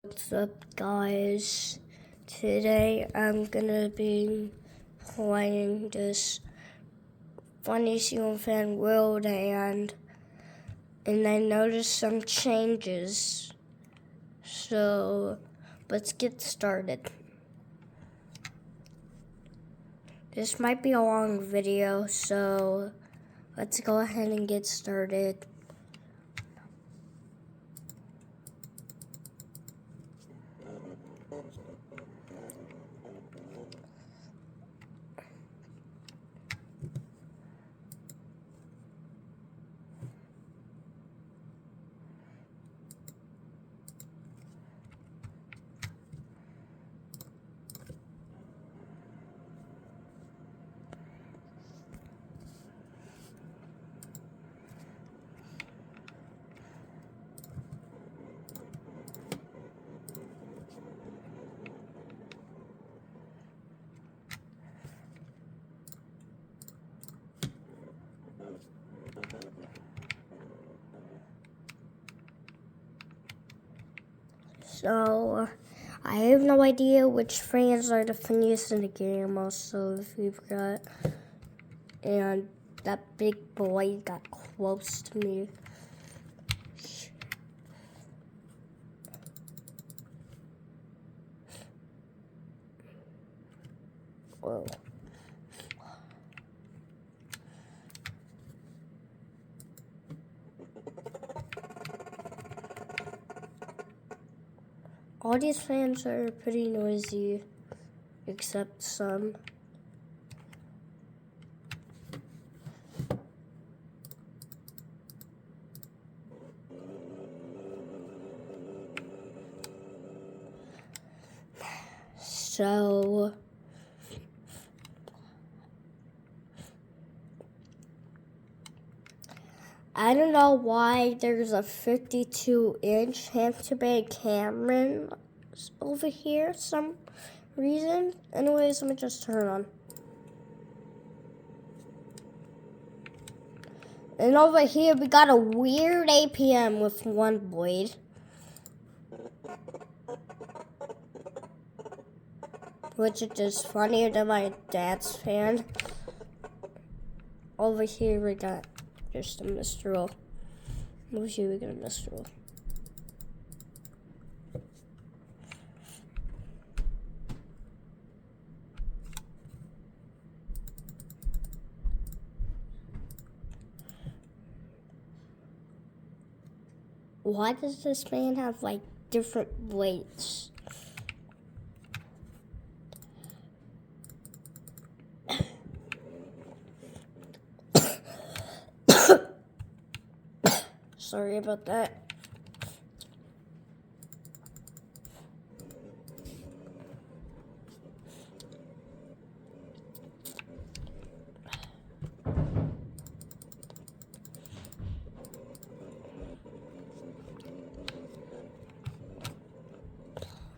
What's up, guys? Today I'm gonna be playing this funny ceiling fan world, and I noticed some changes. So let's get started. This might be a long video, so let's go ahead and get started. So, I have no idea which fans are the funniest in the game. Also, if we've got, and that big boy got close to me. Whoa. All these fans are pretty noisy, except some. So, I don't know why there's a 52-inch hand-to-bed camera over here some reason. Anyways, let me just turn it on. And over here we got a weird APM with one blade. Which is just funnier than my dad's fan. Over here we got just a Mistral. Over here we got a Mistral. Why does this fan have like different blades? Sorry about that.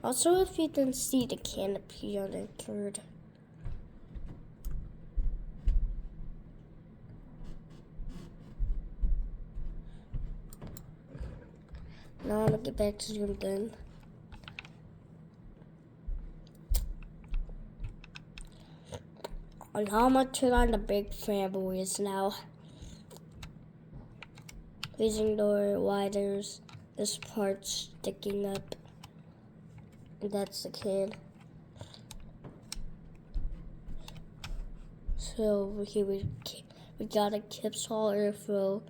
Also, if you didn't see the canopy on the third. Now I'm gonna get back to Zoom then. And now I'm gonna turn on the big fanboys now. Please ignore why there's this part sticking up. And that's the kid. So over here we got a Kipsall airflow.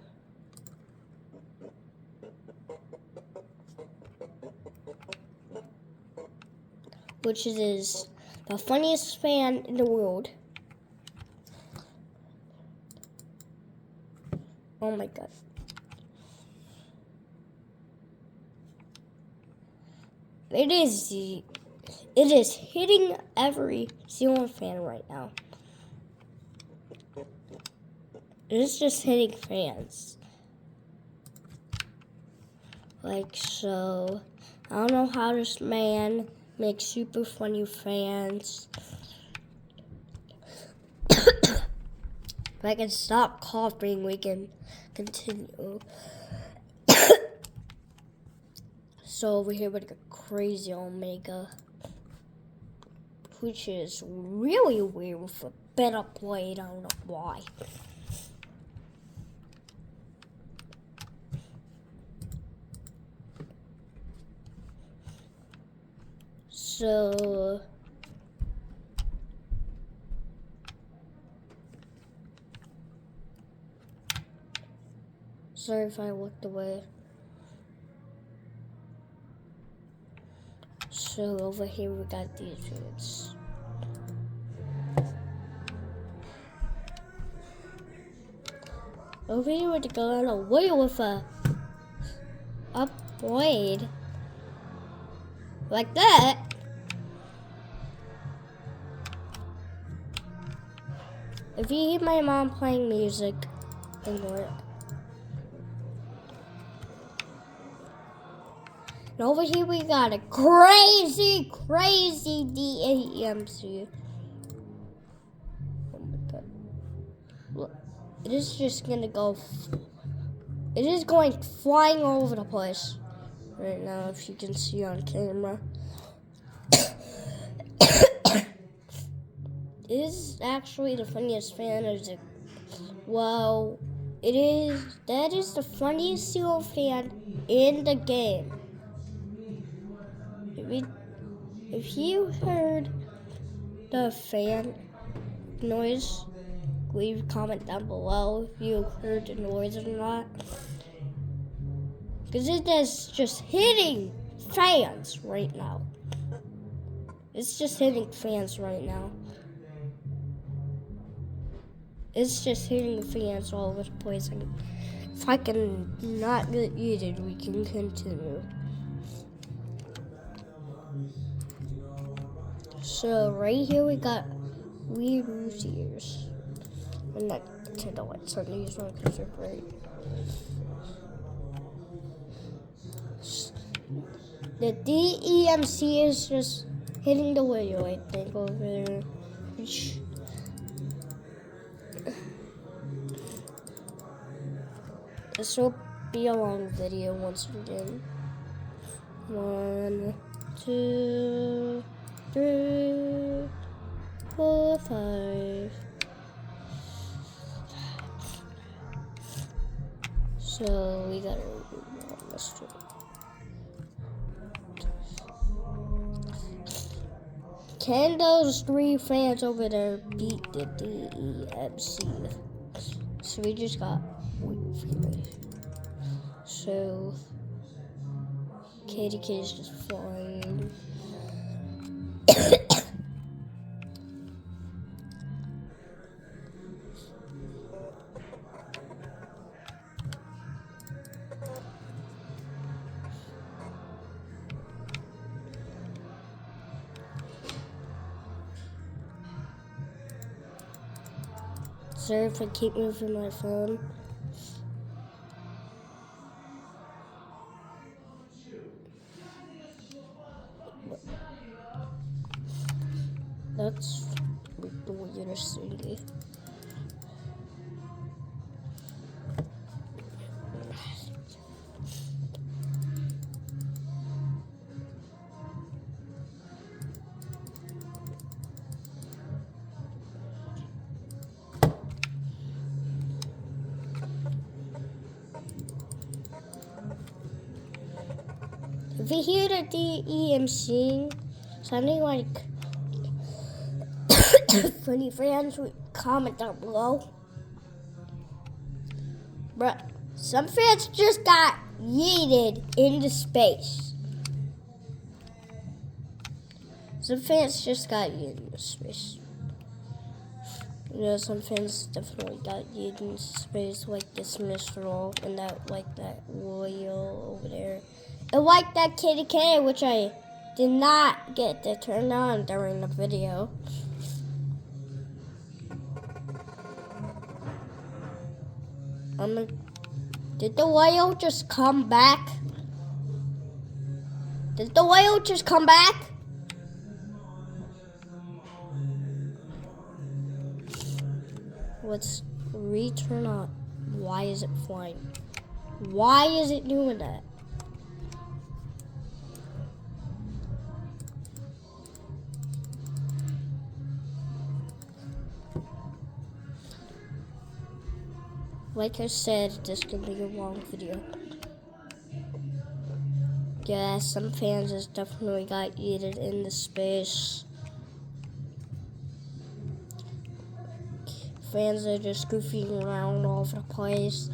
Which is the funniest fan in the world. Oh my god. It is hitting every ceiling fan right now. It's just hitting fans. Like so. I don't know how this man makes super funny fans. If I can stop coughing, we can continue. So over here we got Crazy Omega, which is really weird with a better blade. I don't know why. So sorry if I looked away. So over here we got these dudes. Over here we're going away with a blade like that. If you hear my mom playing music, ignore it. And over here we got a crazy DAMC. Oh my god. Look, it is just gonna go. It is going flying all over the place right now, if you can see on camera. It is actually the funniest fan. Well, it is. That is the funniest ceiling fan in the game. If you heard the fan noise, leave a comment down below if you heard the noise or not. Because it is just hitting fans right now. It's just hitting fans right now. It's just hitting fans all over the place. And if I can not get muted, we can continue. So right here we got weird ears. I'm not to the lights on these ones because they're bright. The DEMC is just hitting the window, I think, over there. This will be a long video once again. 1, 2, 3, 4, 5. So we gotta redo this too. Can those 3 fans over there beat the DEMC? So we just got weird. So Katie K is just flying. Sorry if I keep moving my phone. That's the weirdest thing. If you hear the DEMC sounding like funny fans, comment down below. Bruh, some fans just got yeeted into space. Some fans just got yeeted into space. You know, some fans definitely got yeeted into space, like this Mistral and that, like that Royal over there. And like that Kitty K, which I did not get to turn on during the video. Did the whale just come back? Did the whale just come back? Let's return on. Why is it flying? Why is it doing that? like I said, this could be a long video. Yeah, some fans just definitely got yeeted into space. Fans are just goofing around all over the place.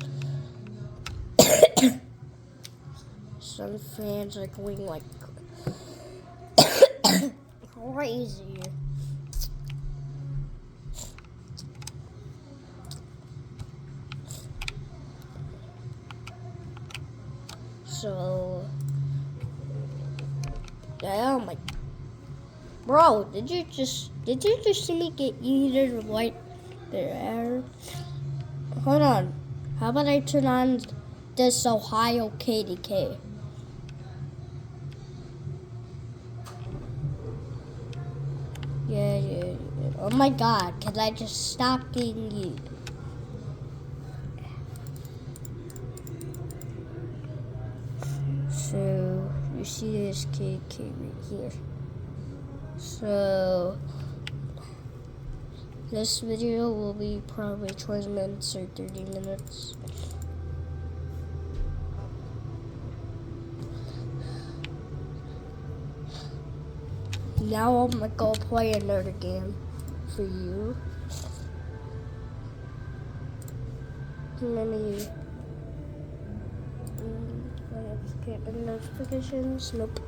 Some fans are going like crazy. So, oh my, bro, did you just see me get yeeted right there? Hold on, how about I turn on this Ohio KDK? Yeah. Oh my God, can I just stop getting yeeted? So, you see this KDK right here. So, this video will be probably 20 minutes or 30 minutes. Now I'm gonna go play another game for you. Let me get the notifications. Nope.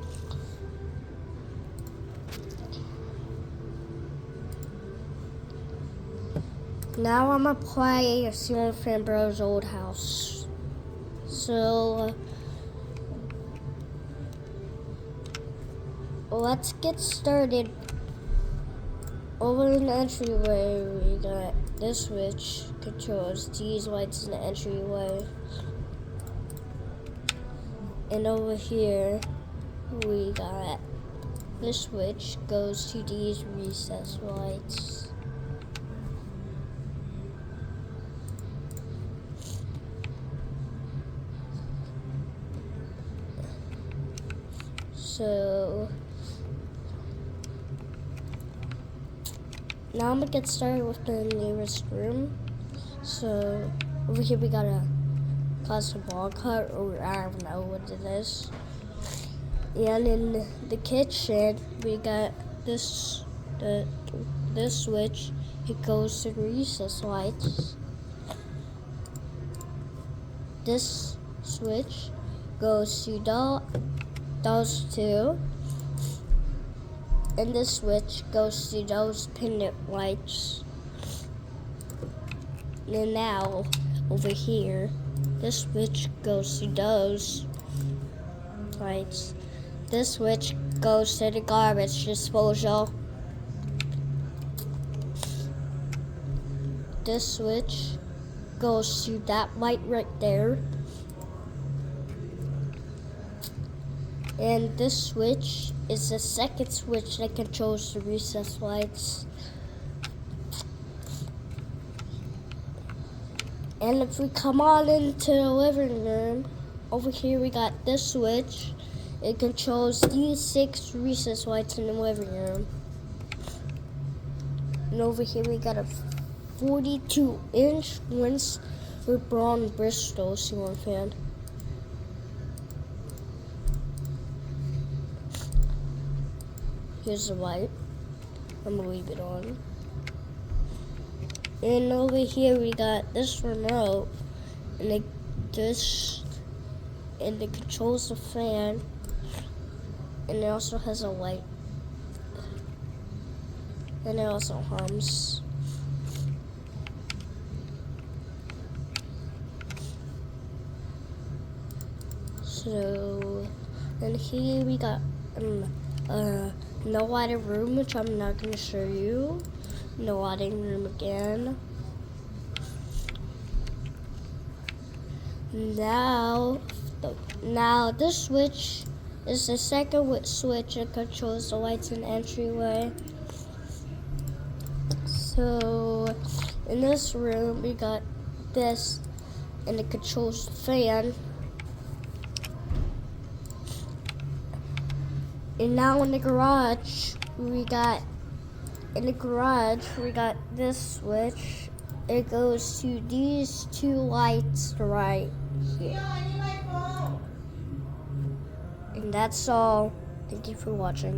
Now I'm gonna play ceilingfanbros old house. So let's get started. Over in the entryway, we got this switch controls these lights in the entryway. And over here, we got this switch goes to these recess lights. So now I'm gonna get started with the nearest room. So over here we got a custom ball cut, or I don't know what it is. And in the kitchen we got this switch. It goes to the recess lights. This switch goes to those two. And this switch goes to those pendant lights. And now, over here, this switch goes to those lights. This switch goes to the garbage disposal. This switch goes to that light right there. And this switch is the second switch that controls the recess lights. And if we come on into the living room, over here we got this switch. It controls these 6 recess lights in the living room. And over here we got a 42-inch lens with Braun Bristol ceiling fan. Here's the light. I'm gonna leave it on. And over here we got this remote, and it controls the fan, and it also has a light, and it also hums. So, and here we got no lighting room, which I'm not going to show you. No lighting room again. Now this switch is the second switch that controls the lights in the entryway. So in this room we got this, and it controls the fan. And now in the garage we got this switch, it goes to these two lights right here. And that's all. Thank you for watching.